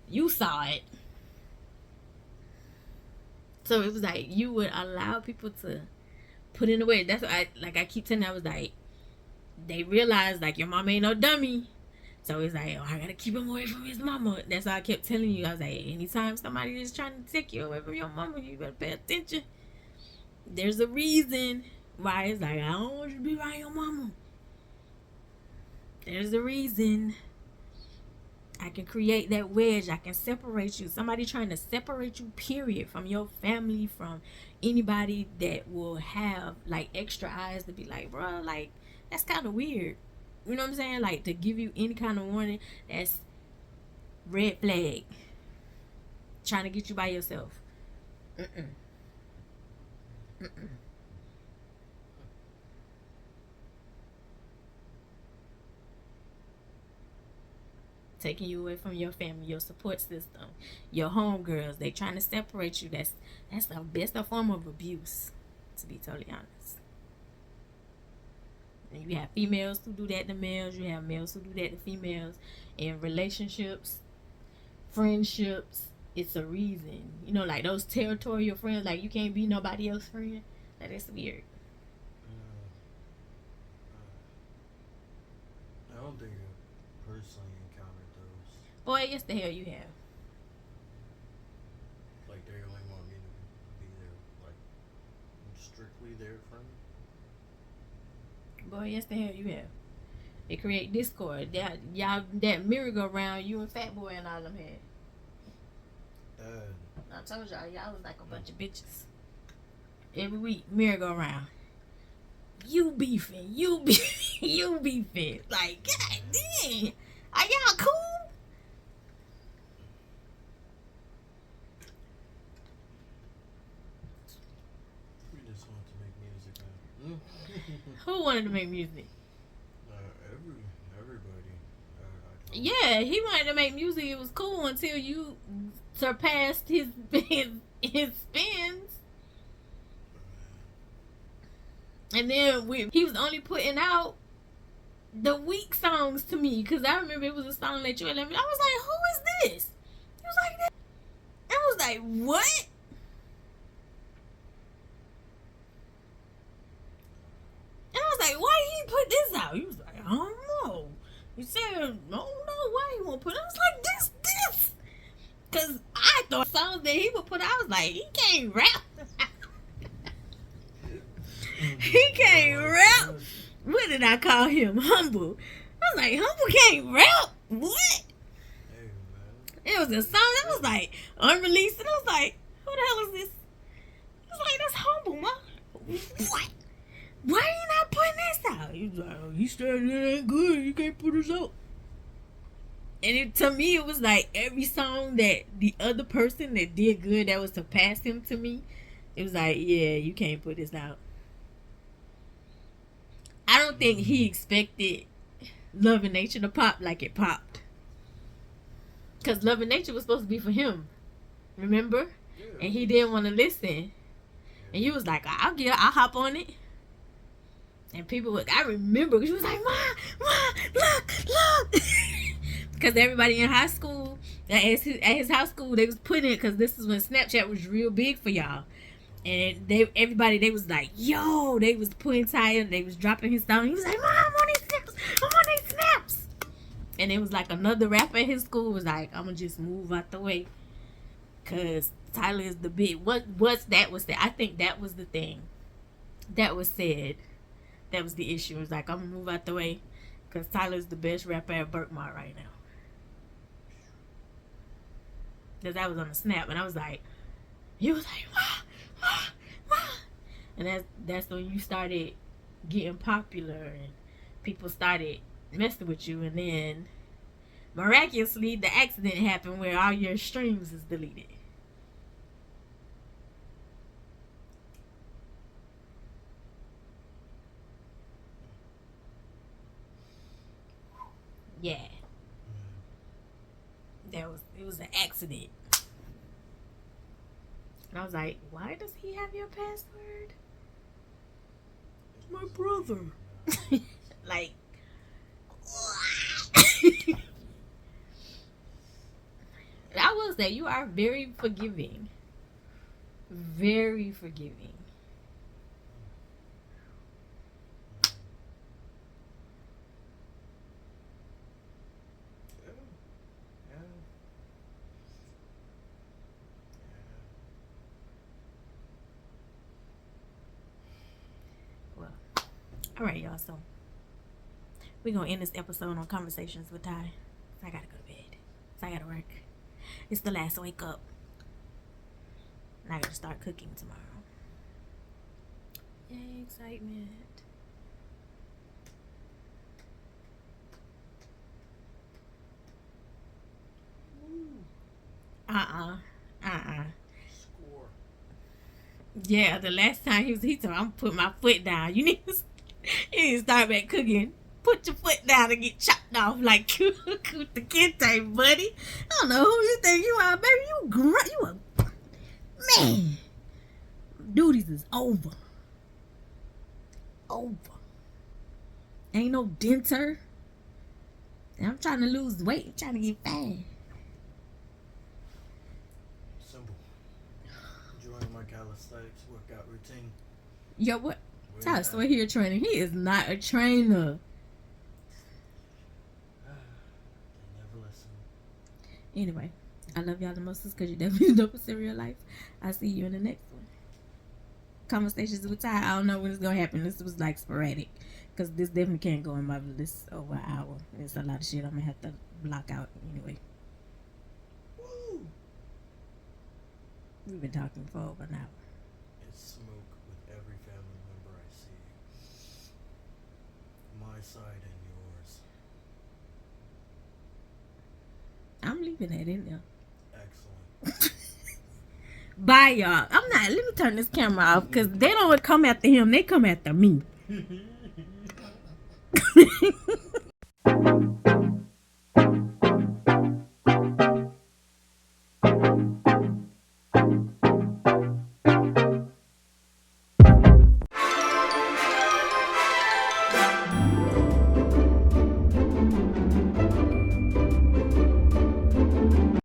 You saw it. So it was like, you would allow people to put in the way. That's what I keep telling them. I was like, they realized, like, your mama ain't no dummy. So it's like, I gotta keep him away from his mama. That's why I kept telling you. I was like, anytime somebody is trying to take you away from your mama, you better pay attention. There's a reason why it's like, I don't want you to be around your mama. There's a reason. I can create that wedge. I can separate you. Somebody trying to separate you, period, from your family, from anybody that will have, like, extra eyes to be like, bro, like, that's kind of weird. You know what I'm saying? Like, to give you any kind of warning, that's red flag. Trying to get you by yourself. Taking you away from your family, your support system, your homegirls. They trying to separate you. That's a form of abuse, to be totally honest. And you have females who do that to males. You have males who do that to females. In relationships, friendships, it's a reason. You know, like those territorial friends, like you can't be nobody else's friend. That is weird. I don't think I personally encountered those. Boy, yes the hell you have. Like, they only want me to be there, like, strictly their friend. Boy, yes the hell you have. They create discord. That merry-go-round you and Fat Boy and all them had. I told y'all was like a bunch of bitches. Every week, merry-go-round. You beefing. Like, god damn. Are y'all cool? We just want to make music, man. Who wanted to make music? Everybody. Yeah, he wanted to make music. It was cool until you surpassed his spins. And then he was only putting out the weak songs to me, because I remember it was a song that you had let me. I was like, who is this? He was like, that. I was like, what? And I was like, why he put this out? He was like, I don't know. He said, I don't know why he won't put it. I was like, this. Because I thought songs that he would put out, I was like, he can't rap. He can't rap. What did I call him? Humble. I was like, Humble can't rap? What? It was a song that was like unreleased, and I was like, who the hell is this? I was like, that's Humble, man. What? Why you not putting this out? He was like, oh, you started it ain't good. You can't put this out. And to me, it was like every song that the other person that did good that was to pass him to me, it was like, yeah, you can't put this out. I don't think he expected Love and Nature to pop like it popped. Because Love and Nature was supposed to be for him. Remember? Yeah. And he didn't want to listen. And you was like, I'll hop on it. And people would, I remember, she was like, Ma, look. Because everybody in high school, at his high school, they was putting it, because this is when Snapchat was real big for y'all. And everybody was like, yo, they was putting Ty, they was dropping his song. He was like, Mom, I'm on these snaps. And it was like another rapper at his school was like, I'm gonna just move out the way, cause Tyler is the big. What's that was that? I think that was the thing that was said. That was the issue. It was like, I'm gonna move out the way, cause Tyler's the best rapper at Berkmar right now. Cause I was on the snap, and I was like, he was like, wah. And that's when you started getting popular, and people started messing with you, and then miraculously the accident happened where all your streams is deleted. Yeah. It was an accident. And I was like, why does he have your password? It's my brother. Like, I will say you are very forgiving. Very forgiving. All right, y'all. So we're gonna end this episode on Conversations with Ty. I gotta go to bed. So I gotta work. It's the last wake up. And I gotta start cooking tomorrow. Yay, excitement. Score. Yeah, the last time he told me, I'm putting my foot down. You need to start back cooking. Put your foot down and get chopped off like the kente, buddy. I don't know who you think you are, baby. You a man. Duties is over. Ain't no denter. And I'm trying to lose weight. I'm trying to get fat. Simple. Join my calisthenics workout routine. Yo, what? Tyler's still here training. He is not a trainer. They never listen. Anyway, I love y'all the most because you definitely know us in real life. I'll see you in the next one. Conversations with Ty. I don't know when it's gonna happen. This was like sporadic because this definitely can't go in my list over an hour. There's a lot of shit I'm gonna have to block out anyway. Woo! We've been talking for over an hour. It's smoke with every family member I see. My side and yours. I'm leaving that in there. Excellent. Bye, y'all. Let me turn this camera off because they don't come after him. They come after me.